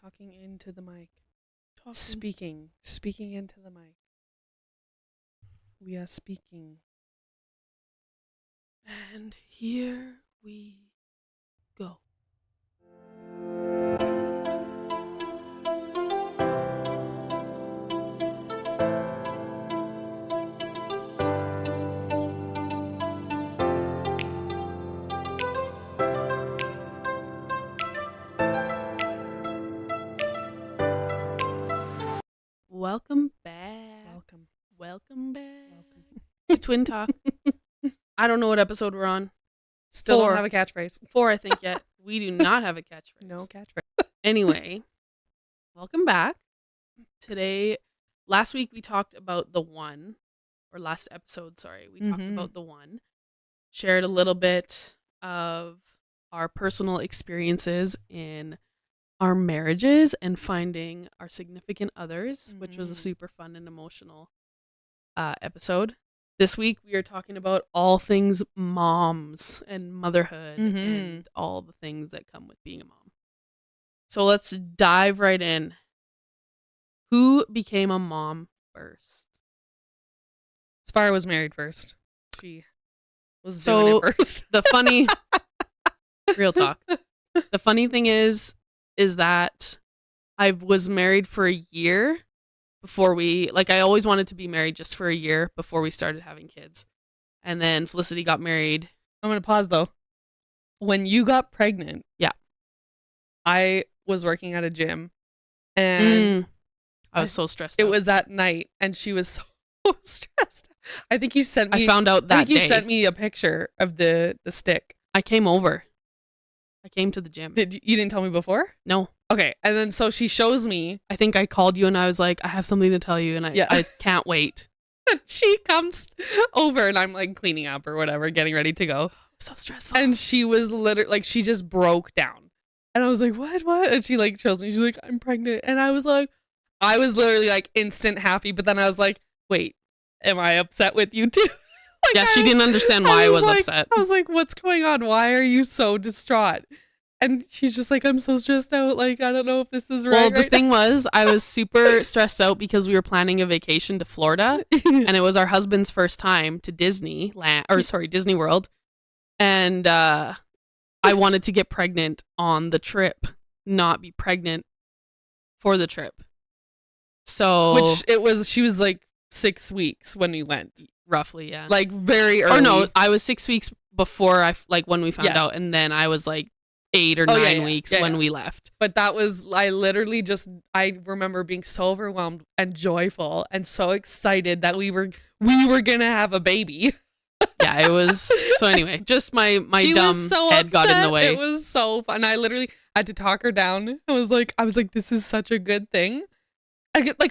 Talking into the mic. Talking. Speaking into the mic. We are speaking. And here we go. Welcome back. Welcome back. To Twin Talk. I don't know what episode we're on. Still Four. don't have a catchphrase. 4, I think, yet. We do not have a catchphrase. No catchphrase. Anyway, welcome back. Today, last week we talked about the one, or last episode, sorry, we talked about the one. Shared a little bit of our personal experiences in our marriages and finding our significant others, which was a super fun and emotional episode. This week we are talking about all things moms and motherhood and all the things that come with being a mom. So let's dive right in. Who became a mom first? Spire was married first. She was doing it first. The funny, real talk. The funny thing is that I was married for a year before I always wanted to be married just for a year before we started having kids. And then Felicity got married. I'm going to pause though. When you got pregnant, yeah, I was working at a gym and I was so stressed out. It was at night and she was so stressed. I think you sent me. I found out that day. You sent me a picture of the stick. I came over. I came to the gym. You didn't tell me before? No. Okay. And then so she shows me. I think I called you and I was like, I have something to tell you and I can't wait. She comes over and I'm like cleaning up or whatever, getting ready to go. So stressful. And she was literally like, she just broke down. And I was like, what? And she like shows me, she's like, I'm pregnant. And I was literally like instant happy. But then I was like, wait, am I upset with you too? She didn't understand why I was upset. I was like, what's going on? Why are you so distraught? And she's just like, I'm so stressed out. Like, I don't know if this is right. Well, the thing was, I was super stressed out because we were planning a vacation to Florida. And it was our husband's first time to Disney World. And I wanted to get pregnant on the trip, not be pregnant for the trip. So. She was like 6 weeks when we went. Roughly, yeah. Like very early. Or no, I was 6 weeks before when we found out, and then I was like 8 or 9 weeks when we left. But that was, I remember being so overwhelmed and joyful and so excited that we were gonna have a baby. Yeah, it was. So anyway, just my dumb head got in the way. It was so fun. I literally had to talk her down. I was like, this is such a good thing.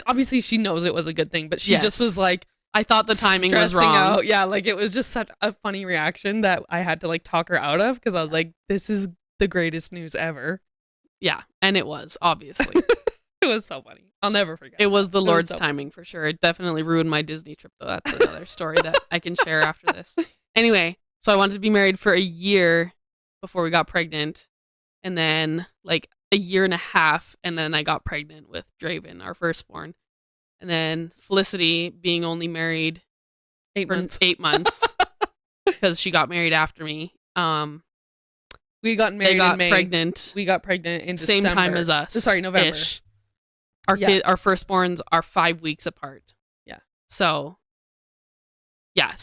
Obviously she knows it was a good thing, but she just was like, I thought the timing was wrong. Out. Yeah, like it was just such a funny reaction that I had to like talk her out of because I was like, this is the greatest news ever. Yeah, and it was, obviously. It was so funny. I'll never forget. It was the Lord's timing for sure. It definitely ruined my Disney trip, though. That's another story that I can share after this. Anyway, so I wanted to be married for a year before we got pregnant. And then like a year and a half, and then I got pregnant with Draven, our firstborn. And then Felicity being only married 8 months. 8 months because she got married after me. We got married in May. Pregnant. We got pregnant in December. Same time as us. Sorry, November. Our firstborns are 5 weeks apart. Yeah. So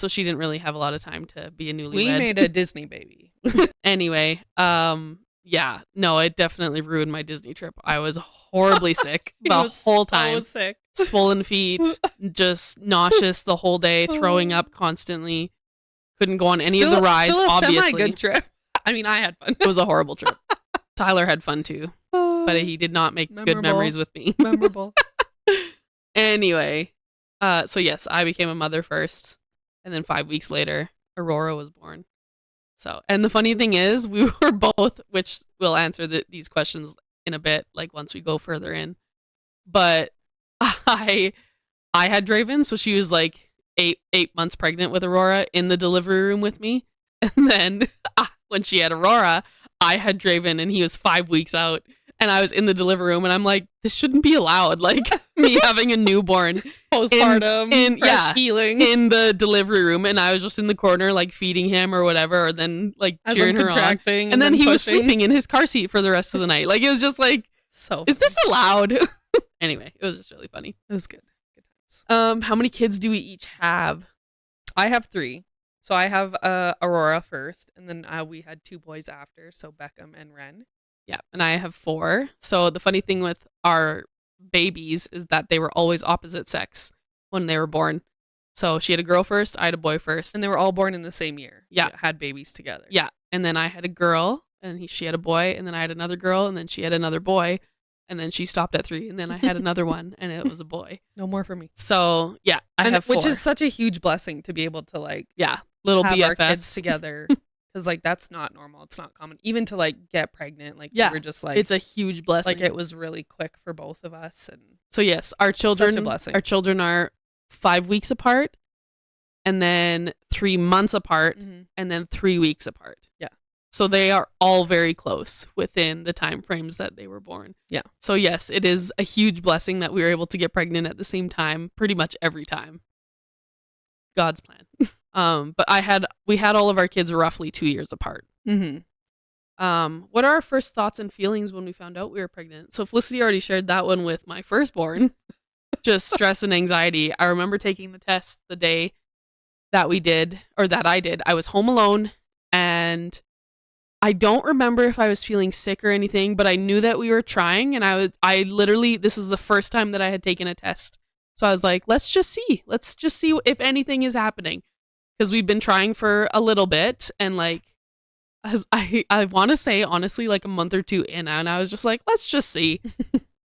she didn't really have a lot of time to be a newlywed. We made a Disney baby. Anyway, it definitely ruined my Disney trip. I was horribly sick the whole time. So sick. Swollen feet, just nauseous the whole day, throwing up constantly. Couldn't go on any of the rides, still a obviously. Semi-good trip. I mean, I had fun. It was a horrible trip. Tyler had fun too, but he did not make good memories with me. Memorable. Anyway, so yes, I became a mother first, and then 5 weeks later, Aurora was born. So, and the funny thing is, we were both, which we'll answer these questions in a bit, like once we go further in. But I had Draven, so she was like eight months pregnant with Aurora in the delivery room with me. And then when she had Aurora, I had Draven and he was 5 weeks out. and I was in the delivery room, and I'm like, this shouldn't be allowed. Like me having a newborn postpartum, healing in the delivery room, and I was just in the corner like feeding him or whatever, or then like cheering her on, and then he was sleeping in his car seat for the rest of the night. Like it was just like, so is this allowed? Anyway, it was just really funny. It was good. Good times. How many kids do we each have? I have 3. So I have Aurora first, and then we had 2 boys after, so Beckham and Ren. Yeah, and I have 4. So the funny thing with our babies is that they were always opposite sex when they were born. So she had a girl first, I had a boy first. And they were all born in the same year. Yeah. Had babies together. Yeah, and then I had a girl, and she had a boy, and then I had another girl, and then she had another boy, and then she stopped at 3, and then I had another one, and it was a boy. No more for me. So, yeah, I have 4. Which is such a huge blessing to be able to, like, little have BFFs our kids together. Because, like, that's not normal. It's not common. Even to, like, get pregnant. Like, we were just, like... It's a huge blessing. Like, it was really quick for both of us. And so, yes, our children... Such a blessing. Our children are 5 weeks apart, and then 3 months apart, and then 3 weeks apart. Yeah. So, they are all very close within the time frames that they were born. Yeah. So, yes, it is a huge blessing that we were able to get pregnant at the same time, pretty much every time. God's plan. But we had all of our kids roughly 2 years apart. What are our first thoughts and feelings when we found out we were pregnant? So Felicity already shared that one with my firstborn. Just stress and anxiety. I remember taking the test the day that I did. I was home alone, and I don't remember if I was feeling sick or anything, but I knew that we were trying, and I literally, this was the first time that I had taken a test. So I was like, let's just see if anything is happening. Because we've been trying for a little bit, and like, as I want to say, honestly, like a month or 2 in, and I was just like, let's just see.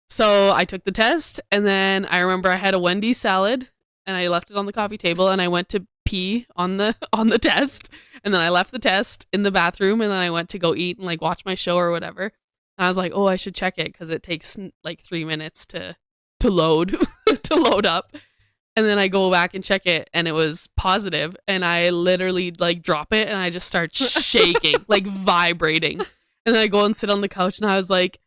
So I took the test, and then I remember I had a Wendy's salad, and I left it on the coffee table, and I went to pee on the test, and then I left the test in the bathroom, and then I went to go eat and like watch my show or whatever. And I was like, oh, I should check it because it takes like 3 minutes to load to load up. And then I go back and check it, and it was positive, and I literally like drop it, and I just start shaking, like vibrating. And then I go and sit on the couch, and I was like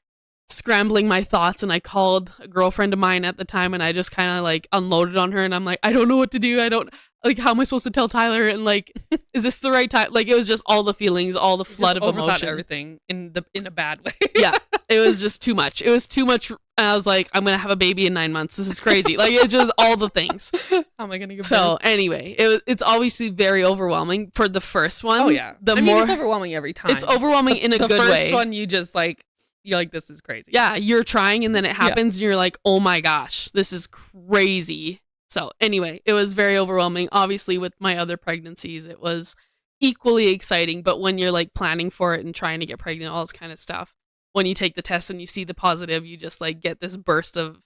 scrambling my thoughts, and I called a girlfriend of mine at the time, and I just kind of like unloaded on her, and I'm like, I don't know what to do. I don't like, how am I supposed to tell Tyler? And like, is this the right time? Like, it was just all the feelings, all the flood of emotion. Everything in a bad way. Yeah, it was just too much. It was too much. And I was like, I'm gonna have a baby in 9 months. This is crazy. Like, it's just all the things. How am I gonna get So anyway, it's obviously very overwhelming for the first one. Oh yeah, it's overwhelming every time. It's overwhelming in a good way. The first one, you're like, this is crazy. Yeah, you're trying, and then it happens, and you're like, oh my gosh, this is crazy. So anyway, it was very overwhelming. Obviously, with my other pregnancies, it was equally exciting. But when you're like planning for it and trying to get pregnant, all this kind of stuff, when you take the test and you see the positive, you just like get this burst of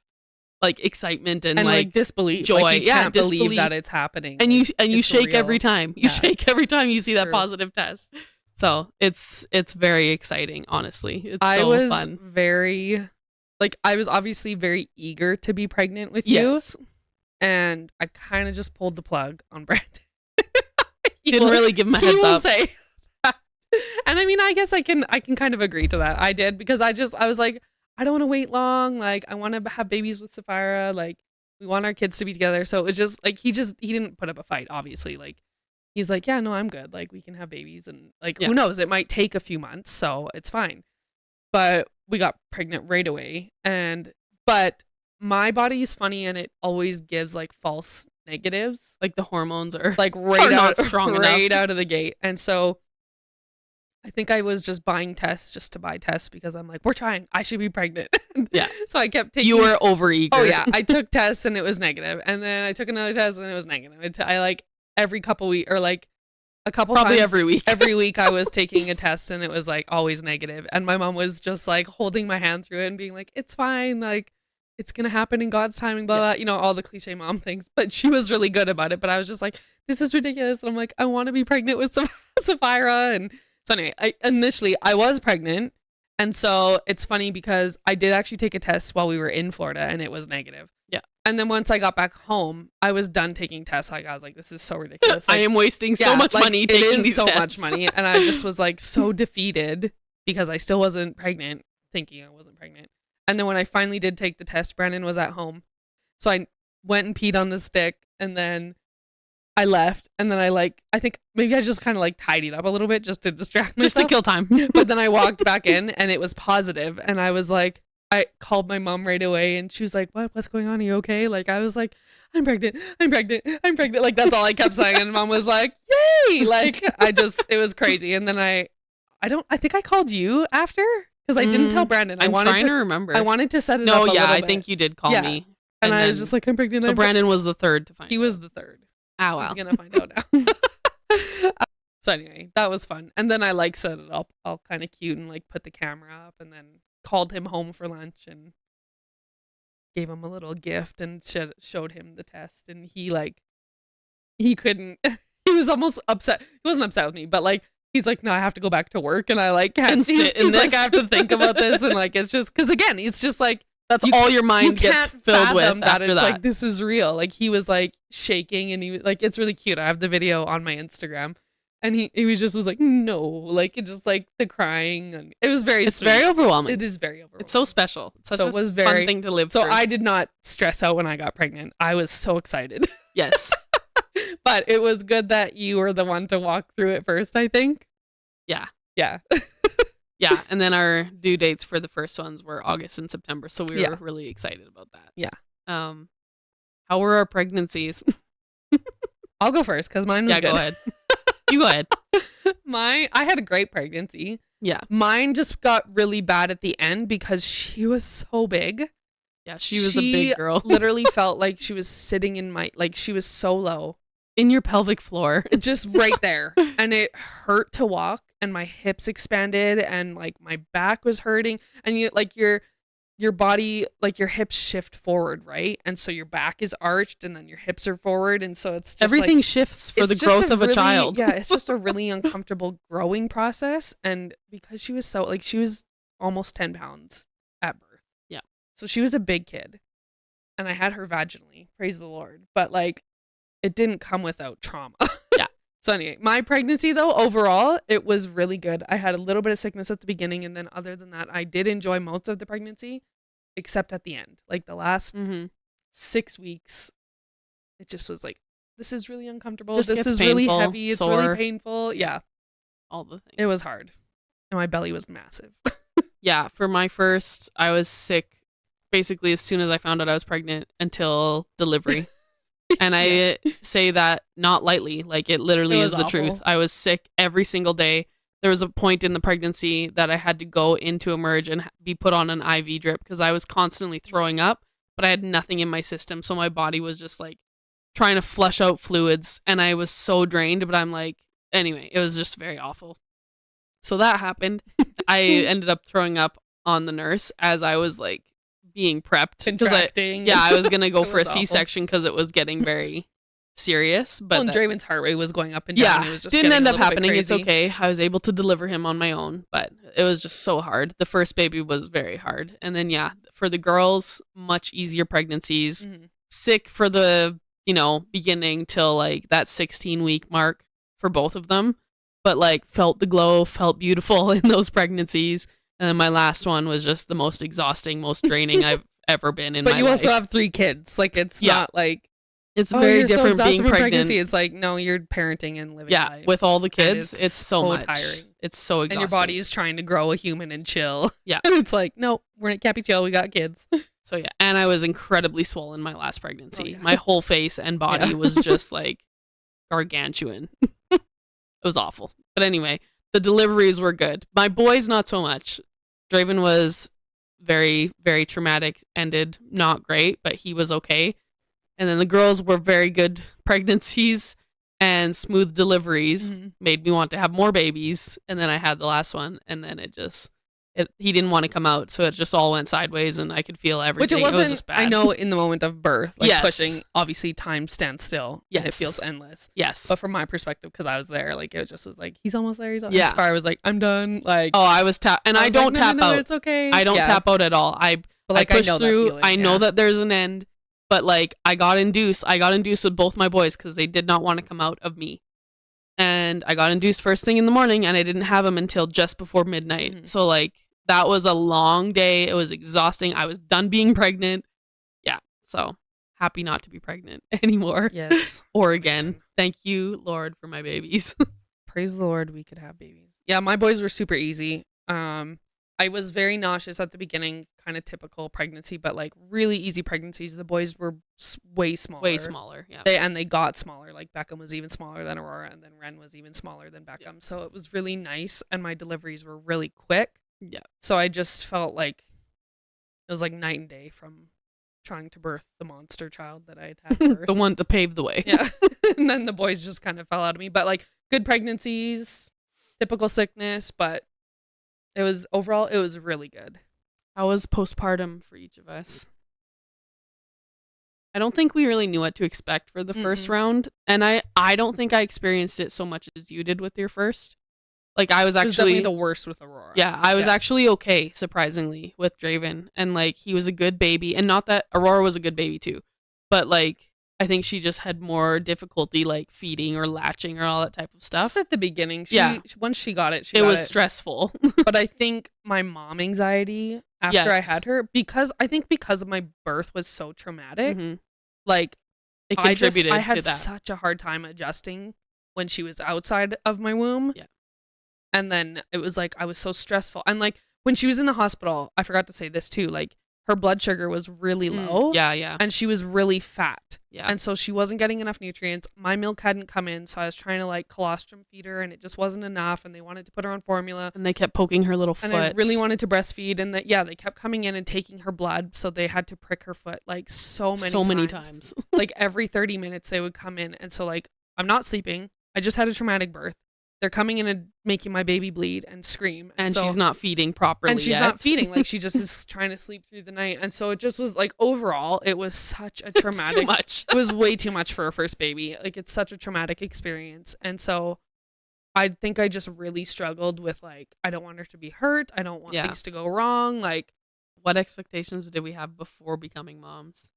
like excitement and like disbelief, joy. Like, you can't believe that it's happening, and you shake every time. You shake every time you see that positive test. So it's very exciting. Honestly, it's I so was fun. I was obviously very eager to be pregnant with you, and I kind of just pulled the plug on Brandon. Didn't really give him a heads up. Say that. And I mean, I guess I can kind of agree to that. I did, because I was like, I don't want to wait long. Like, I want to have babies with Sapphira. Like, we want our kids to be together. So it was just like, he didn't put up a fight, obviously. Like, he's like, yeah, no, I'm good. Like, we can have babies, and like, who knows? It might take a few months, so it's fine. But we got pregnant right away, but my body is funny, and it always gives like false negatives. Like the hormones are like not strong right enough out of the gate. And so I think I was just buying tests just to buy tests, because I'm like, we're trying. I should be pregnant. Yeah. So I kept taking. You were overeager. Oh yeah. I took tests and it was negative, and then I took another test and it was negative. I like every couple weeks, or like a couple probably times every week. Every week I was taking a test, and it was like always negative. And my mom was just like holding my hand through it and being like, it's fine. Like, it's going to happen in God's timing, blah, blah, you know, all the cliche mom things. But she was really good about it. But I was just like, this is ridiculous. And I'm like, I want to be pregnant with Sapphira. And so anyway, initially I was pregnant. And so it's funny, because I did actually take a test while we were in Florida, and it was negative. Yeah. And then once I got back home, I was done taking tests. Like, I was like, this is so ridiculous. Like, I am wasting so much money taking these so tests. much money. And I just was like so defeated, because I still wasn't pregnant. thinking I wasn't pregnant. And then when I finally did take the test, Brandon was at home. So I went and peed on the stick, and then I left, and then I think maybe I just kind of like tidied up a little bit just to distract myself. Just to kill time. But then I walked back in, and it was positive, and I was like, I called my mom right away, and she was like, what's going on? Are you okay? Like, I was like, I'm pregnant. Like, that's all I kept saying. And mom was like, yay. Like, it was crazy. And then I think I called you after, because I didn't tell Brandon. I'm trying to remember. I wanted to set it up a little bit. I think you did call me. And I was just like, I'm pregnant. So Brandon was the third to find out. He was the third. Oh, wow. He's going to find out now. So anyway, that was fun. And then I like set it up all kind of cute and like put the camera up, and then called him home for lunch and gave him a little gift and showed him the test. And he couldn't, he was almost upset. He wasn't upset with me, but like, he's like, no, I have to go back to work. And I like can't sit in this. Like, I have to think about this. And like, it's just, cause again, it's just like, that's all your mind gets filled with that. After it's that. like, this is real. Like, he was like shaking, and he was like, it's really cute. I have the video on my Instagram, and he was like, no, like, it just like the crying, and it was very It's sweet. very overwhelming. It is very overwhelming. It's so special. It's such so a it was fun thing to live so through. I did not stress out when I got pregnant. I was so excited. Yes. But it was good that you were the one to walk through it first, I think. Yeah. Yeah. Yeah, and then our due dates for the first ones were August and September, so we were really excited about that. Yeah. How were our pregnancies? I'll go first because mine was good. Yeah, go ahead. You go ahead. I had a great pregnancy. Yeah. Mine just got really bad at the end because she was so big. Yeah, she was a big girl. Literally felt like she was sitting in she was so low. In your pelvic floor. Just right there. And it hurt to walk, and my hips expanded, and like my back was hurting, and your body, like your hips shift forward, right? And so your back is arched, and then your hips are forward, and so it's just everything shifts for the growth of a child. Yeah, it's just a really uncomfortable growing process. And because she was she was almost 10 pounds at birth. Yeah. So she was a big kid, and I had her vaginally, praise the Lord. But like, it didn't come without trauma. Yeah. So anyway, my pregnancy though, overall, it was really good. I had a little bit of sickness at the beginning, and then other than that, I did enjoy most of the pregnancy, except at the end. Like the last 6 weeks, it just was like, this is really uncomfortable. This is really heavy. It's really painful. Yeah. All the things. It was hard. And my belly was massive. Yeah. For my first, I was sick basically as soon as I found out I was pregnant until delivery. And I say that not lightly. Like, it literally is the truth. I was sick every single day. There was a point in the pregnancy that I had to go into Emerge and be put on an IV drip because I was constantly throwing up, but I had nothing in my system. So my body was just like trying to flush out fluids, and I was so drained. But I'm like, anyway, it was just very awful. So that happened. I ended up throwing up on the nurse as I was like being prepped. Contracting. I was going to go for a C-section because it was getting very serious. But Draven's heart rate was going up and down. Yeah, it was just didn't end up happening. It's okay. I was able to deliver him on my own, but it was just so hard. The first baby was very hard. And then, for the girls, much easier pregnancies. Sick for the, beginning till like that 16-week mark for both of them. But like felt the glow, felt beautiful in those pregnancies. And then my last one was just the most exhausting, most draining I've ever been in my life. But you also have 3 kids. Like, it's not like... It's very different so being pregnant. It's like, no, you're parenting and living life. With all the kids, it's so much. Tiring. It's so exhausting. And your body is trying to grow a human and chill. Yeah. And it's like, no, can't be chill. We got kids. So yeah. And I was incredibly swollen my last pregnancy. My whole face and body was just like gargantuan. It was awful. But anyway, the deliveries were good. My boys, not so much. Draven was very, very traumatic, ended not great, but he was okay. And then the girls were very good pregnancies and smooth deliveries. Made me want to have more babies. And then I had the last one, and then he didn't want to come out, so it just all went sideways, and I could feel everything. Which it wasn't, was just bad. I know in the moment of birth, like pushing, obviously time stands still. Yes. And it feels endless. Yes. But from my perspective, because I was there, like, it just was like, he's almost there. As far I was like, I'm done. Like, oh, I was and I don't tap out. It's okay. I don't tap out at all. I push through. I know that there's an end, but like I got induced with both my boys because they did not want to come out of me. And I got induced first thing in the morning, and I didn't have them until just before midnight. So like that was a long day. It was exhausting. I was done being pregnant. Yeah. So happy not to be pregnant anymore. Yes. Or again. Thank you, Lord, for my babies. Praise the Lord, we could have babies. Yeah, my boys were super easy. I was very nauseous at the beginning, kind of typical pregnancy, but like really easy pregnancies. The boys were way smaller. Way smaller, yeah. They got smaller. Like Beckham was even smaller than Aurora, and then Ren was even smaller than Beckham. Yeah. So it was really nice, and my deliveries were really quick. Yeah. So I just felt like it was like night and day from trying to birth the monster child that I had first. The one to pave the way. Yeah. And then the boys just kind of fell out of me. But like good pregnancies, typical sickness, but it was really good. How was postpartum for each of us? I don't think we really knew what to expect for the first round. And I don't think I experienced it so much as you did with your first. Like I was actually definitely the worst with Aurora. Yeah, I was actually okay, surprisingly, with Draven. And like he was a good baby. And not that Aurora was a good baby too. But like I think she just had more difficulty like feeding or latching or all that type of stuff. Just at the beginning. Once she got it, it was stressful. But I think my mom anxiety after I had her, because my birth was so traumatic, like it contributed I had to that. such a hard time adjusting when she was outside of my womb. Yeah. And then it was like I was so stressful. And like when she was in the hospital, I forgot to say this too, like her blood sugar was really low. Yeah. And she was really fat. Yeah. And so she wasn't getting enough nutrients. My milk hadn't come in, so I was trying to like colostrum feed her and it just wasn't enough, and they wanted to put her on formula. And they kept poking her little foot. And I really wanted to breastfeed, and they kept coming in and taking her blood, so they had to prick her foot like so many times. Like every 30 minutes they would come in, and so like I'm not sleeping. I just had a traumatic birth. They're coming in and making my baby bleed and scream. And so, she's not feeding properly. And she's not feeding. Like, she just is trying to sleep through the night. And so it just was like, overall, it was such a traumatic. It's too much. It was way too much for a first baby. Like, it's such a traumatic experience. And so I think I just really struggled with, like, I don't want her to be hurt. I don't want things to go wrong. Like, what expectations did we have before becoming moms?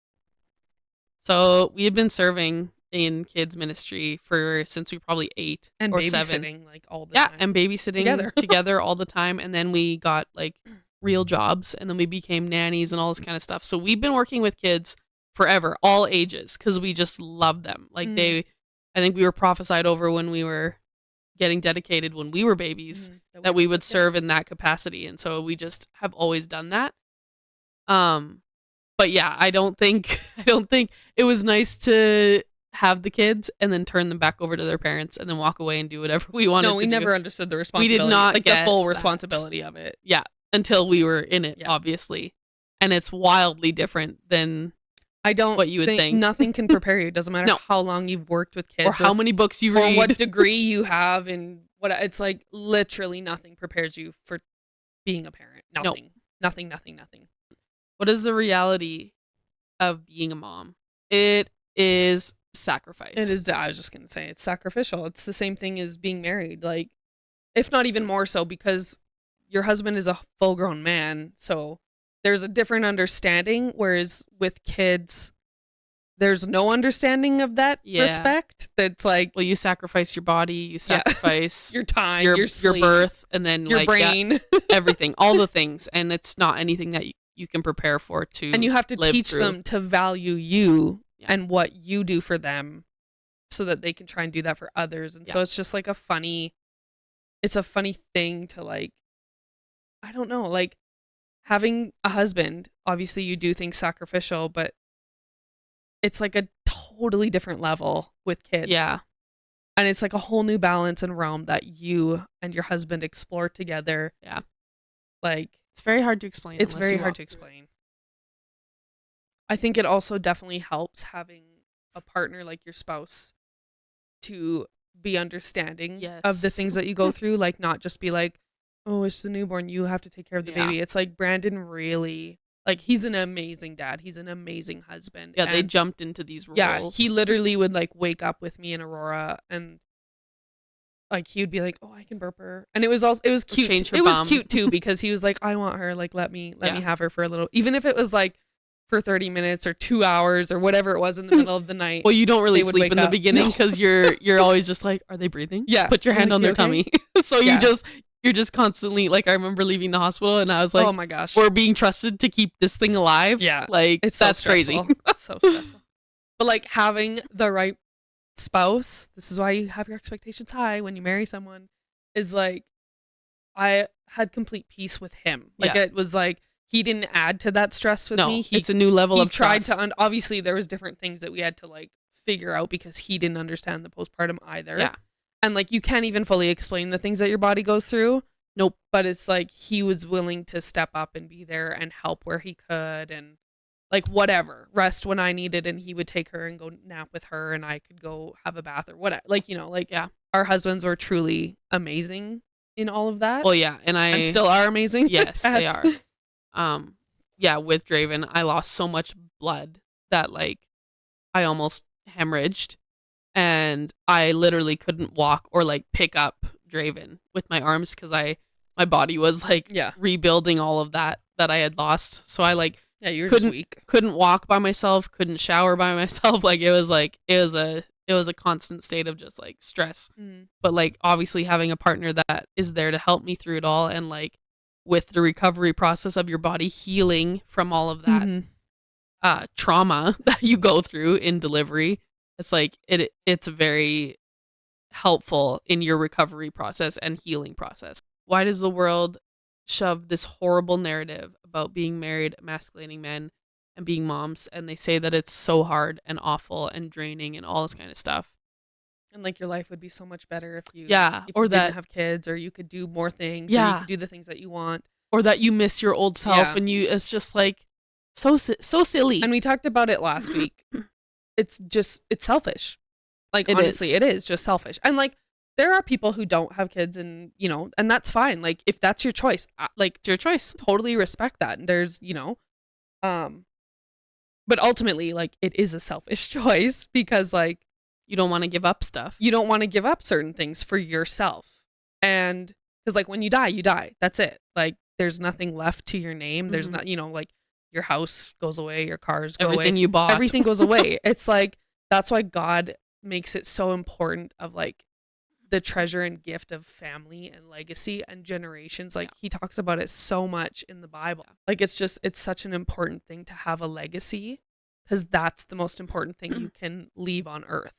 So we had been serving in kids ministry since we were probably 8 and or babysitting 7. like all the time. Yeah, and babysitting together all the time. And then we got like real jobs, and then we became nannies and all this kind of stuff. So we've been working with kids forever, all ages, because we just love them. Like I think we were prophesied over when we were getting dedicated when we were babies that we would serve in that capacity. And so we just have always done that. But yeah, I don't think it was nice to have the kids and then turn them back over to their parents and then walk away and do whatever we wanted to do. No, we never understood the responsibility. We did not like get the full responsibility of it. Yeah, until we were in it, obviously. And it's wildly different than what you would think. Nothing can prepare you. It doesn't matter how long you've worked with kids. Or how many books you read. Or what degree you have. And it's like literally nothing prepares you for being a parent. Nothing. Nope. Nothing. What is the reality of being a mom? It is sacrifice. It is. I was just going to say it's sacrificial. It's the same thing as being married. Like, if not even more so, because your husband is a full-grown man. So there's a different understanding. Whereas with kids, there's no understanding of that respect. That's like, well, you sacrifice your body, you sacrifice your time, your sleep, your birth, and then your brain, everything, all the things. And it's not anything that you can prepare for and you have to teach them to value you and what you do for them so that they can try and do that for others. And so it's just like a funny thing to like, I don't know, like having a husband, obviously you do things sacrificial, but it's like a totally different level with kids. Yeah. And it's like a whole new balance and realm that you and your husband explore together. Yeah. Like, it's very hard to explain. It's very hard to explain. I think it also definitely helps having a partner like your spouse to be understanding of the things that you go through. Like, not just be like, oh, it's the newborn, you have to take care of the baby. It's like Brandon really, like, he's an amazing dad. He's an amazing husband. Yeah, they jumped into these roles. Yeah, he literally would like wake up with me and Aurora, and like he would be like, "Oh, I can burp her," and it was cute. It was cute too because he was like, "I want her. Like, let me have her for a little, even if it was like for 30 minutes or 2 hours or whatever it was in the middle of the night." Well, you don't really sleep in the beginning because you're always just like, "Are they breathing?" Yeah, put your hand on their tummy. So you just you're just constantly like, I remember leaving the hospital and I was like, oh my gosh. we're being trusted to keep this thing alive. Yeah. Like, It's that's so crazy. It's so stressful. But like having the right spouse, this is why you have your expectations high when you marry someone, is like, I had complete peace with him. Like Yeah. it was like, he didn't add to that stress with me. It's a new level he of tried trust. to, obviously there was different things that we had to like figure out because he didn't understand the postpartum either. Yeah. And like, you can't even fully explain the things that your body goes through. Nope. But it's like, he was willing to step up and be there and help where he could and like whatever, rest when I needed, and he would take her and go nap with her and I could go have a bath or whatever. Like, you know, like Yeah. our husbands were truly amazing in all of that. Well, yeah. And still are amazing. Yes, they are. Yeah, with Draven, I lost so much blood that like I almost hemorrhaged and I literally couldn't walk or like pick up Draven with my arms because my body was like rebuilding all of that I had lost. So I like you were just weak. Couldn't walk by myself, couldn't shower by myself. Like it was a constant state of just like stress. But like obviously having a partner that is there to help me through it all and like with the recovery process of your body healing from all of that trauma that you go through in delivery, it's like it's very helpful in your recovery process and healing process. Why does the world shove this horrible narrative about being married, emasculating men, and being moms? And they say that it's so hard and awful and draining and all this kind of stuff. And like your life would be so much better if you didn't have kids, or you could do more things, or you could do the things that you want, or that you miss your old self and it's just like so silly. And we talked about it last week. It's selfish. Like honestly, it is just selfish. And like there are people who don't have kids, and you know, and that's fine. Like if that's your choice, like it's your choice. Totally respect that. And there's, you know, but ultimately, like it is a selfish choice because like you don't want to give up stuff. You don't want to give up certain things for yourself. And because like when you die, you die. That's it. Like there's nothing left to your name. There's not, you know, like your house goes away, your cars go away. Everything you bought. Everything goes away. It's like, that's why God makes it so important of like the treasure and gift of family and legacy and generations. Like he talks about it so much in the Bible. Like it's such an important thing to have a legacy because that's the most important thing you can leave on earth.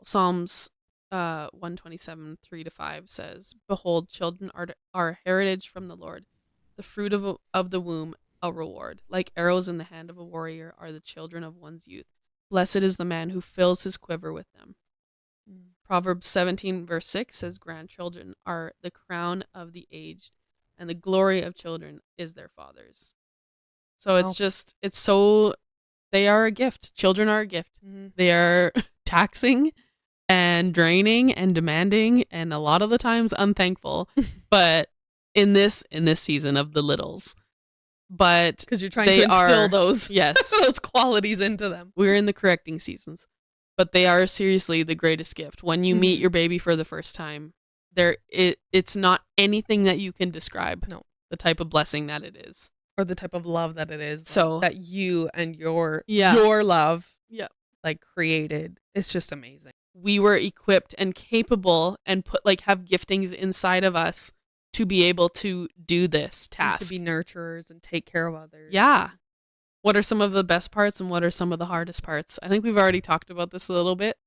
Psalms 127, 3-5 says, "Behold, children are heritage from the Lord, the fruit of the womb a reward. Like arrows in the hand of a warrior are the children of one's youth. Blessed is the man who fills his quiver with them." Proverbs 17, verse 6 says, "Grandchildren are the crown of the aged, and the glory of children is their fathers." So they are a gift. Children are a gift. They are taxing and draining and demanding and a lot of the times unthankful, but in this season of the littles. But because you're trying to instill those those qualities into them. We're in the correcting seasons, but they are seriously the greatest gift. When you meet your baby for the first time, it's not anything that you can describe. No, the type of blessing that it is, or the type of love that it is. So that you and your love, like created. It's just amazing. We were equipped and capable and have giftings inside of us to be able to do this task. And to be nurturers and take care of others. Yeah. What are some of the best parts and what are some of the hardest parts? I think we've already talked about this a little bit.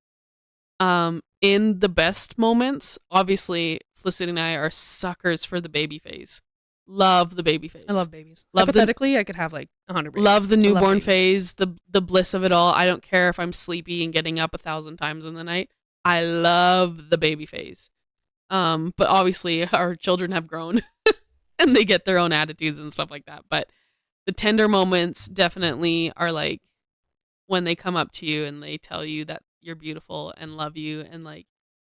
In the best moments, obviously, Felicity and I are suckers for the baby phase. Love the baby phase. I love babies. Hypothetically, I could have like 100 babies. Love the newborn phase, the bliss of it all. I don't care if I'm sleepy and getting up 1,000 times in the night. I love the baby phase. But obviously our children have grown and they get their own attitudes and stuff like that. But the tender moments definitely are like when they come up to you and they tell you that you're beautiful and love you and like,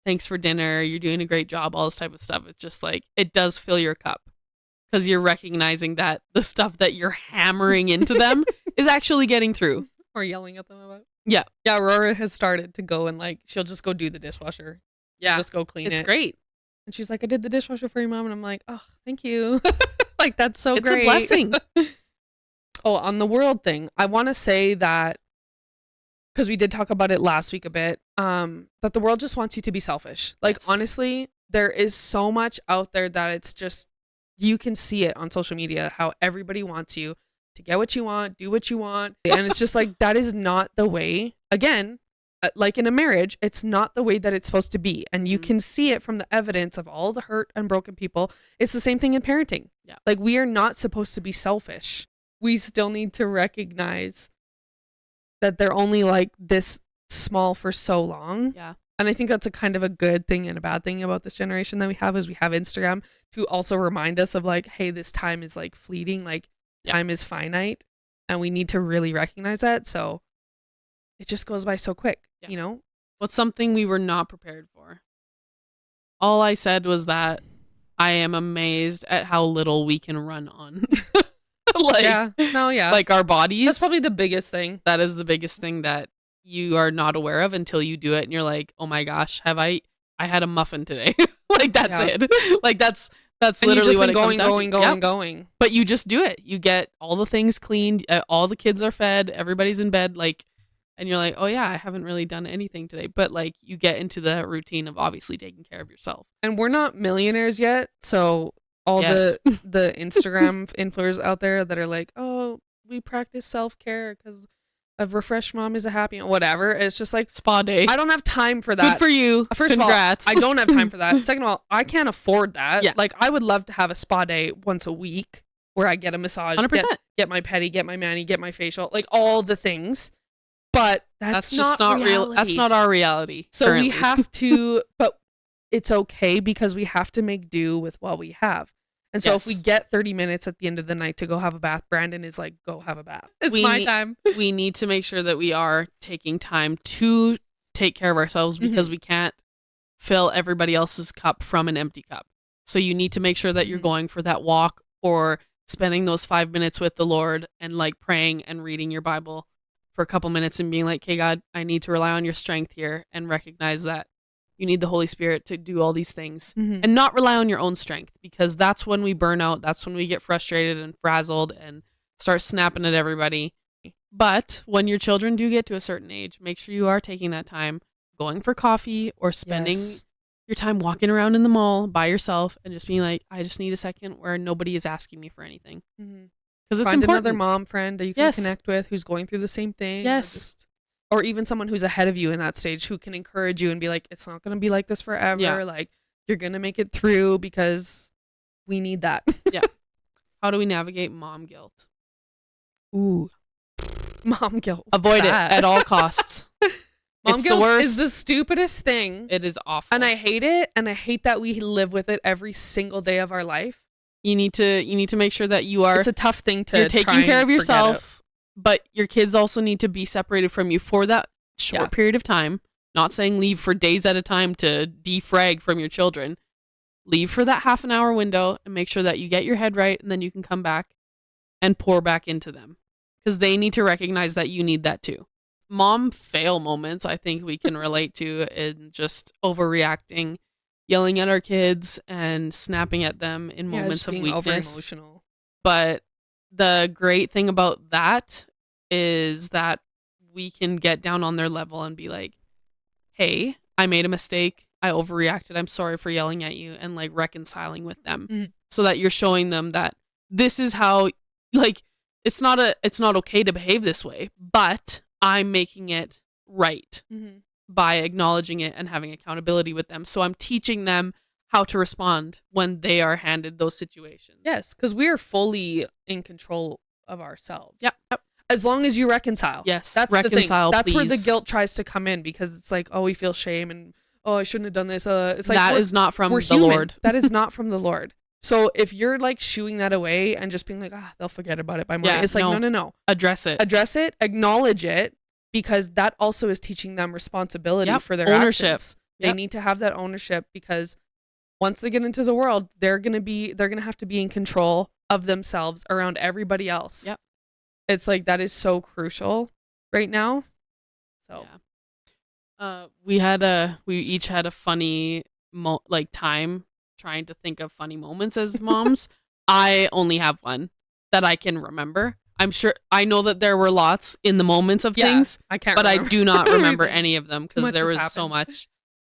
thanks for dinner, you're doing a great job, all this type of stuff. It's just like, it does fill your cup because you're recognizing that the stuff that you're hammering into them is actually getting through. Or yelling at them about. Yeah. Yeah, Aurora has started to go and like, she'll just go do the dishwasher. Yeah. Just go clean it. It's great. And she's like, I did the dishwasher for you, Mom. And I'm like, oh, thank you. Like, that's so great. It's a blessing. Oh, on the world thing, I want to say that, because we did talk about it last week a bit, that the world just wants you to be selfish. Like, honestly, there is so much out there that it's just, you can see it on social media, how everybody wants you to get what you want, do what you want. And it's just like, that is not the way, again, like in a marriage, it's not the way that it's supposed to be. And you can see it from the evidence of all the hurt and broken people. It's the same thing in parenting. Yeah. Like, we are not supposed to be selfish. We still need to recognize that they're only like this small for so long. Yeah. And I think that's a kind of a good thing and a bad thing about this generation that we have, is we have Instagram to also remind us of like, hey, this time is like fleeting, like time is finite, and we need to really recognize that. So it just goes by so quick, you know? What's something we were not prepared for? All I said was that I am amazed at how little we can run on. Like our bodies. That's probably the biggest thing. That is the biggest thing that you are not aware of until you do it, and you're like, oh my gosh, I had a muffin today. Like, that's it. Like, that's literally what it comes down to. Going. But you just do it. You get all the things cleaned, all the kids are fed, everybody's in bed, like, and you're like, oh yeah, I haven't really done anything today. But like, you get into the routine of obviously taking care of yourself. And we're not millionaires yet, so all the Instagram influencers out there that are like, oh, we practice self-care because a refreshed mom is a happy, whatever. It's just like, spa day. I don't have time for that. Good for you. First Congrats. of all, I don't have time for that. Second of all, I can't afford that. Yeah. Like, I would love to have a spa day once a week where I get a massage, 100%. Get my pedi, get my mani, get my facial, like all the things. But that's just not real. That's not our reality. So currently. we have to, but it's okay because we have to make do with what we have. And so if we get 30 minutes at the end of the night to go have a bath, Brandon is like, go have a bath. It's my time. We need to make sure that we are taking time to take care of ourselves, because we can't fill everybody else's cup from an empty cup. So you need to make sure that you're going for that walk or spending those 5 minutes with the Lord and like praying and reading your Bible for a couple minutes and being like, hey, God, I need to rely on your strength here, and recognize that you need the Holy Spirit to do all these things, and not rely on your own strength, because that's when we burn out. That's when we get frustrated and frazzled and start snapping at everybody. But when your children do get to a certain age, make sure you are taking that time, going for coffee or spending your time walking around in the mall by yourself and just being like, I just need a second where nobody is asking me for anything. Because it's Find important. another mom friend that you can connect with who's going through the same thing. Or even someone who's ahead of you in that stage who can encourage you and be like, it's not going to be like this forever. Yeah. Like, you're going to make it through, because we need that. How do we navigate mom guilt? Ooh. Mom guilt. Avoid it at all costs. Mom it's guilt the worst. is the stupidest thing. It is awful. And I hate it. And I hate that we live with it every single day of our life. You need to make sure that you are. It's a tough thing to. You're taking care of yourself. But your kids also need to be separated from you for that short period of time. Not saying leave for days at a time to defrag from your children. Leave for that half an hour window and make sure that you get your head right, and then you can come back and pour back into them, because they need to recognize that you need that too. Mom fail moments, I think we can relate to, in just overreacting, yelling at our kids and snapping at them in moments of weakness. Over-emotional. But the great thing about that is that we can get down on their level and be like, hey, I made a mistake. I overreacted. I'm sorry for yelling at you, and like reconciling with them so that you're showing them that this is how, like, it's not okay to behave this way, but I'm making it right by acknowledging it and having accountability with them. So I'm teaching them how to respond when they are handed those situations. Yes, because we are fully in control of ourselves. Yep. As long as you reconcile. Yes, that's reconcile, the thing. That's where the please. guilt tries to come in, because it's like, oh, we feel shame and, oh, I shouldn't have done this. It's like, that is not from the human. Lord. That is not from the Lord. So if you're like shooing that away and just being like, they'll forget about it by morning. It's like, no. Address it. Acknowledge it, because that also is teaching them responsibility for their ownership. actions. They need to have that ownership, because once they get into the world, they're going to have to be in control of themselves around everybody else. Yep. It's like, that is so crucial right now. So we each had a funny time trying to think of funny moments as moms. I only have one that I can remember. I know that there were lots in the moments of things, I can't but remember. I do not remember any of them, because there was so much.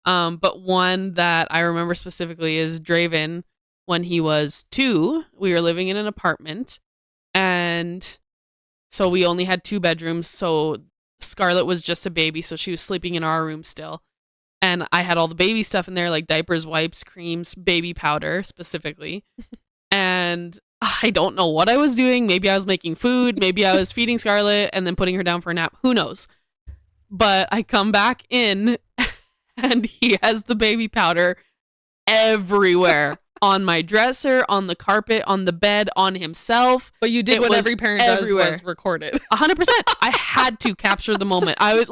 But one that I remember specifically is Draven. When he was 2, we were living in an apartment, and so we only had 2 bedrooms. So Scarlett was just a baby, so she was sleeping in our room still. And I had all the baby stuff in there, like diapers, wipes, creams, baby powder specifically. And I don't know what I was doing. Maybe I was making food. Maybe I was feeding Scarlett and then putting her down for a nap. Who knows? But I come back in and he has the baby powder everywhere. On my dresser, on the carpet, on the bed, on himself. But you did what every parent everywhere. Does, was record it. 100%. I had to capture the moment. I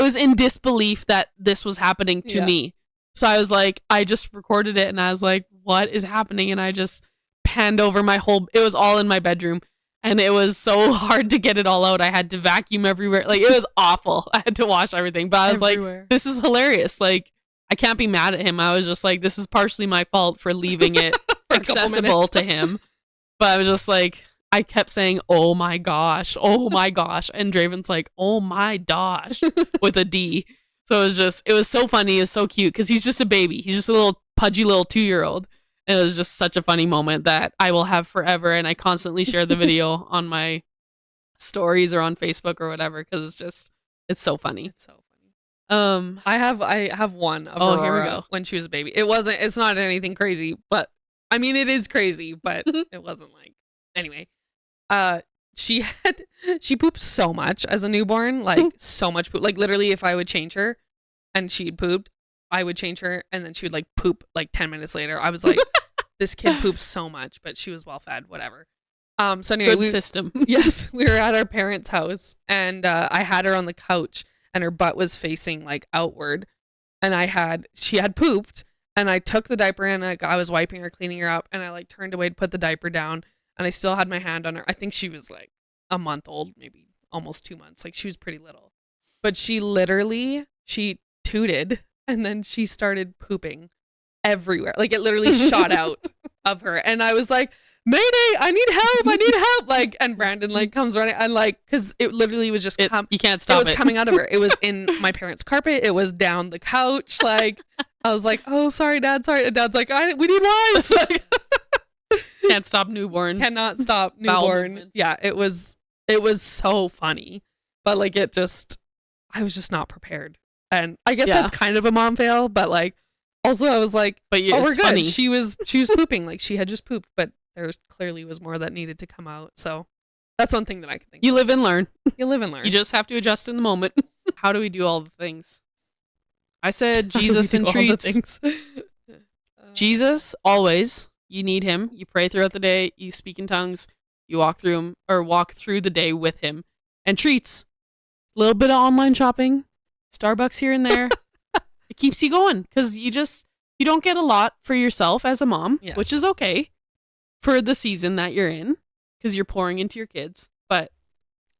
was in disbelief that this was happening to me. So I was like, I just recorded it and I was like, what is happening? And I just panned over it was all in my bedroom. And it was so hard to get it all out. I had to vacuum everywhere. Like, it was awful. I had to wash everything. But I was like, this is hilarious. Like, I can't be mad at him. I was just like, this is partially my fault for leaving it accessible to him. But I was just like, I kept saying, oh my gosh. And Draven's like, oh my dosh with a D. So it was so funny. It was so cute because he's just a baby. He's just a little pudgy little 2-year-old. And it was just such a funny moment that I will have forever. And I constantly share the video on my stories or on Facebook or whatever because it's so funny. It's so funny. I have one of Aurora here we go. When she was a baby. It's not anything crazy, but I mean it is crazy, but it wasn't like anyway. She pooped so much as a newborn, like so much poop. Like literally if I would change her and she'd pooped, I would change her and then she would like poop like 10 minutes later. I was like, this kid poops so much, but she was well fed, whatever. So anyway, good system. Yes, we were at our parents' house and I had her on the couch. And her butt was facing like outward, and she had pooped, and I took the diaper and I was wiping her, cleaning her up, and I like turned away to put the diaper down, and I still had my hand on her. I think she was like a month old, maybe almost 2 months. Like she was pretty little, but she tooted, and then she started pooping everywhere. Like it literally shot out of her, and I was like, Mayday, I need help. Like, and Brandon like comes running and like, cause it literally was just, you can't stop it. It was coming out of her. It was in my parents' carpet. It was down the couch. Like, I was like, oh, sorry, Dad. Sorry. And Dad's like, we need wipes. Like, can't stop newborn. Cannot stop newborn. Yeah. It was so funny, but like, I was just not prepared. And I guess that's kind of a mom fail, but like, also I was like, but we're good. Funny. She was pooping. Like she had just pooped, but there clearly was more that needed to come out. So that's one thing that I can think of. Live and learn. You live and learn. You just have to adjust in the moment. How do we do all the things? I said Jesus and treats. Jesus, always. You need him. You pray throughout the day. You speak in tongues. You walk through the day with him. And treats. A little bit of online shopping. Starbucks here and there. It keeps you going because you don't get a lot for yourself as a mom, which is okay for the season that you're in because you're pouring into your kids.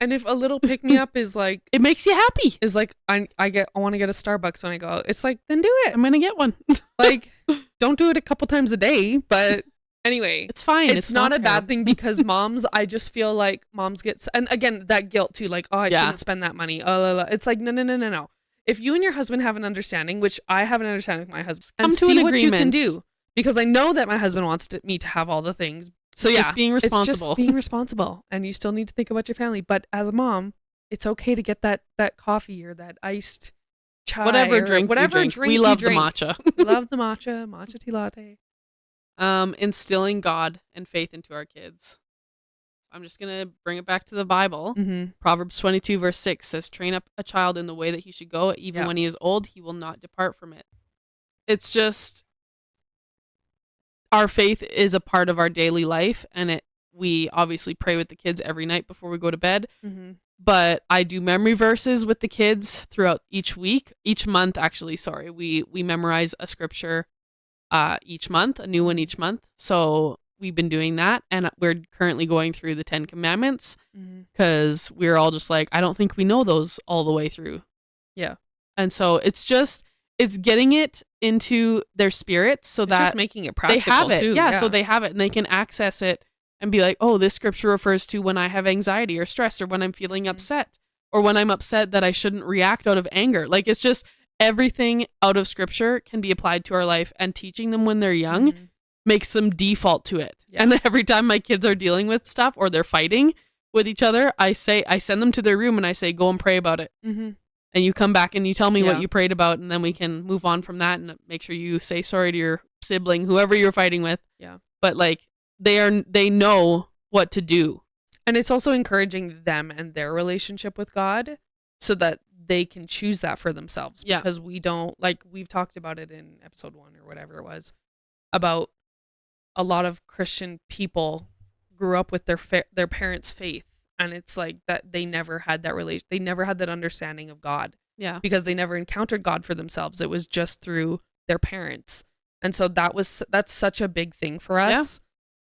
And if a little pick me up is like, it makes you happy. Is like, I want to get a Starbucks when I go out. It's like, then do it. I'm going to get one. Like, don't do it a couple times a day, but anyway, it's fine. It's not a bad thing because moms, I just feel like moms get, and again, that guilt too, like, oh, I shouldn't spend that money. It's like, no. If you and your husband have an understanding, which I have an understanding with my husband, come to an agreement. What you can do. Because I know that my husband wants me to have all the things. So it's just being responsible. It's just being responsible. And you still need to think about your family. But as a mom, it's okay to get that coffee or that iced chai. Whatever drink. We love the matcha. We love the matcha tea latte. Instilling God and faith into our kids. I'm just going to bring it back to the Bible. Mm-hmm. Proverbs 22 verse 6 says, train up a child in the way that he should go. Even when he is old, he will not depart from it. It's just, our faith is a part of our daily life. And we obviously pray with the kids every night before we go to bed. Mm-hmm. But I do memory verses with the kids throughout each month, actually. We memorize a scripture each month, a new one each month. So we've been doing that, and we're currently going through the 10 Commandments because we're all just like, I don't think we know those all the way through. Yeah. And so it's getting it into their spirits so that just making it practical they have it. Too. Yeah, so they have it and they can access it and be like, oh, this scripture refers to when I have anxiety or stress or when I'm feeling upset or when I'm upset that I shouldn't react out of anger. Like, it's just, everything out of scripture can be applied to our life, and teaching them when they're young makes them default to it. Yeah. And every time my kids are dealing with stuff or they're fighting with each other, I send them to their room and I say, go and pray about it. And you come back and you tell me what you prayed about, and then we can move on from that and make sure you say sorry to your sibling, whoever you're fighting with. Yeah. But like they know what to do. And it's also encouraging them and their relationship with God so that they can choose that for themselves. Yeah. Because we don't, like, we've talked about it in episode 1 or whatever it was, about a lot of Christian people grew up with their parents' faith, and it's like that they never had that they never had that understanding of God. Yeah. Because they never encountered God for themselves. It was just through their parents. And so that's such a big thing for us,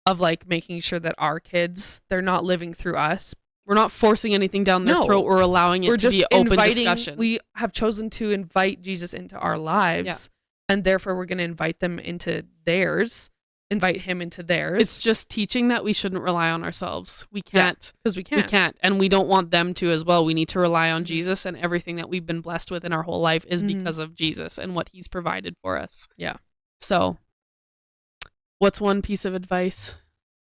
of like making sure that our kids, they're not living through us. We're not forcing anything down their throat or allowing it to be open discussion. We have chosen to invite Jesus into our lives, and therefore we're going to invite them into theirs. Invite him into theirs. It's just teaching that we shouldn't rely on ourselves. We can't. Because we can't. And we don't want them to as well. We need to rely on Jesus, and everything that we've been blessed with in our whole life is because of Jesus and what he's provided for us. Yeah. So what's one piece of advice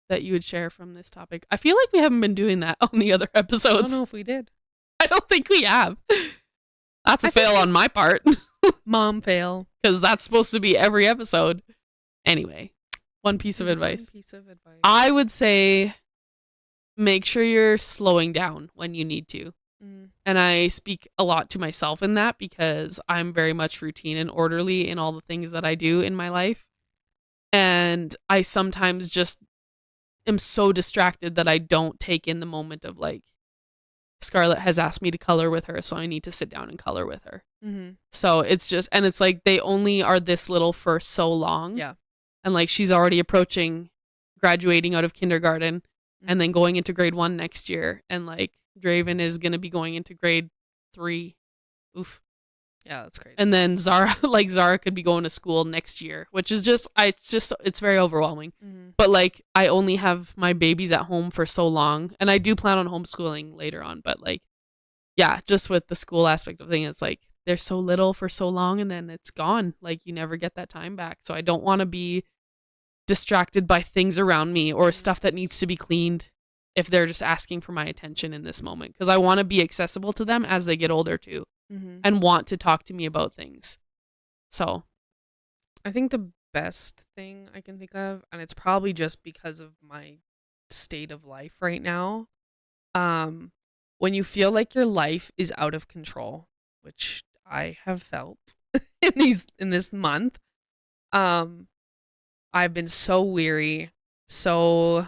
that you would share from this topic? I feel like we haven't been doing that on the other episodes. I don't know if we did. I don't think we have. That's a fail on my part. Mom fail. Because that's supposed to be every episode. Anyway. One piece of advice. I would say make sure you're slowing down when you need to. And I speak a lot to myself in that because I'm very much routine and orderly in all the things that I do in my life. And I sometimes just am so distracted that I don't take in the moment of like, Scarlett has asked me to color with her, so I need to sit down and color with her. So it's just, and it's like they only are this little for so long. Yeah. And like she's already approaching graduating out of kindergarten and then going into grade 1 next year. And like Draven is going to be going into grade 3. Oof. Yeah, that's crazy. And then Zara could be going to school next year, which is it's very overwhelming. But like I only have my babies at home for so long, and I do plan on homeschooling later on. But like, yeah, just with the school aspect of things, it's like they're so little for so long and then it's gone. Like you never get that time back. So I don't want to be distracted by things around me or stuff that needs to be cleaned if they're just asking for my attention in this moment, because I want to be accessible to them as they get older too, and want to talk to me about things. So I think the best thing I can think of, and it's probably just because of my state of life right now, when you feel like your life is out of control, which I have felt in this month, I've been so weary, so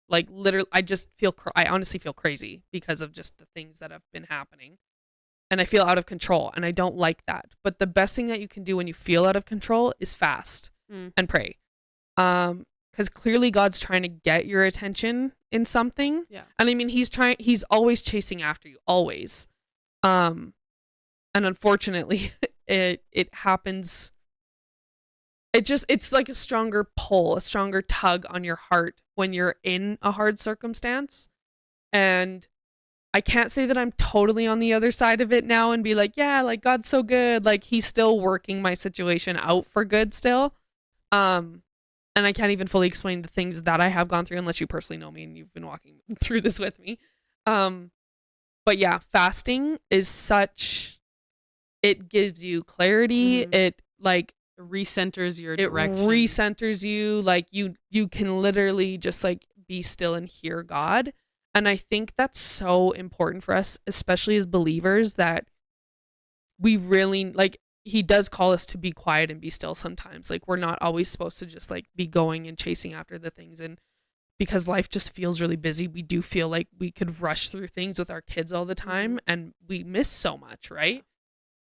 like literally I honestly feel crazy because of just the things that have been happening, and I feel out of control, and I don't like that. But the best thing that you can do when you feel out of control is fast and pray. Because clearly God's trying to get your attention in something. Yeah. And I mean, he's always chasing after you, always. And unfortunately it happens. It's like a stronger pull, a stronger tug on your heart when you're in a hard circumstance. And I can't say that I'm totally on the other side of it now and be like, yeah, like God's so good. Like he's still working my situation out for good still. And I can't even fully explain the things that I have gone through unless you personally know me and you've been walking through this with me. But yeah, fasting is it gives you clarity. It like recenters your direction. It recenters you. Like you can literally just like be still and hear God. And I think that's so important for us, especially as believers, that we really like, he does call us to be quiet and be still sometimes. Like we're not always supposed to just like be going and chasing after the things. And because life just feels really busy, we do feel like we could rush through things with our kids all the time and we miss so much, right?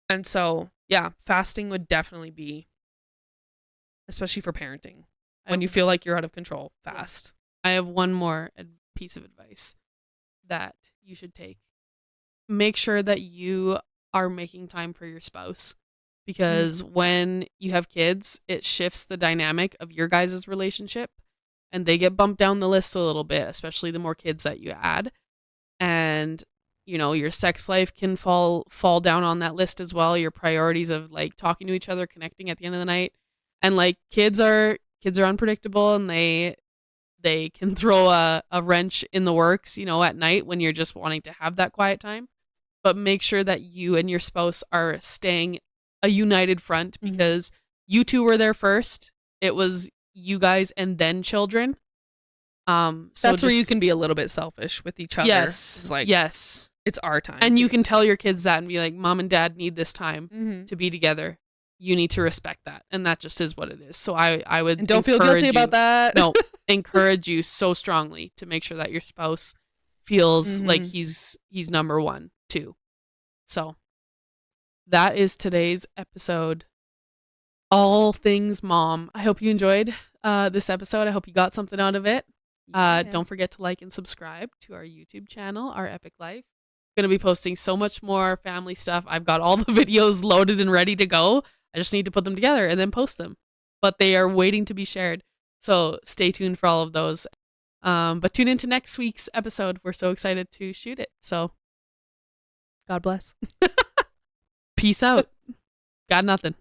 And so, yeah, fasting would definitely be, especially for parenting, when you feel like you're out of control, fast. I have one more piece of advice that you should take. Make sure that you are making time for your spouse, because when you have kids, it shifts the dynamic of your guys' relationship and they get bumped down the list a little bit, especially the more kids that you add. And your sex life can fall down on that list as well. Your priorities of like talking to each other, connecting at the end of the night. And like kids are unpredictable, and they can throw a wrench in the works, at night when you're just wanting to have that quiet time. But make sure that you and your spouse are staying a united front, because you two were there first. It was you guys and then children. So that's where you can be a little bit selfish with each other. Yes. It's like, yes. it's our time. And you can tell your kids that and be like, Mom and Dad need this time to be together. You need to respect that. And that just is what it is. So I would, and don't feel guilty about that. No, encourage you so strongly to make sure that your spouse feels like he's number one too. So that is today's episode. All things mom. I hope you enjoyed this episode. I hope you got something out of it. Don't forget to like and subscribe to our YouTube channel, Our Epic Life. I'm going to be posting so much more family stuff. I've got all the videos loaded and ready to go. I just need to put them together and then post them. But they are waiting to be shared. So stay tuned for all of those. But tune into next week's episode. We're so excited to shoot it. So God bless. Peace out. Got nothing.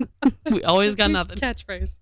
We always got nothing. Catchphrase.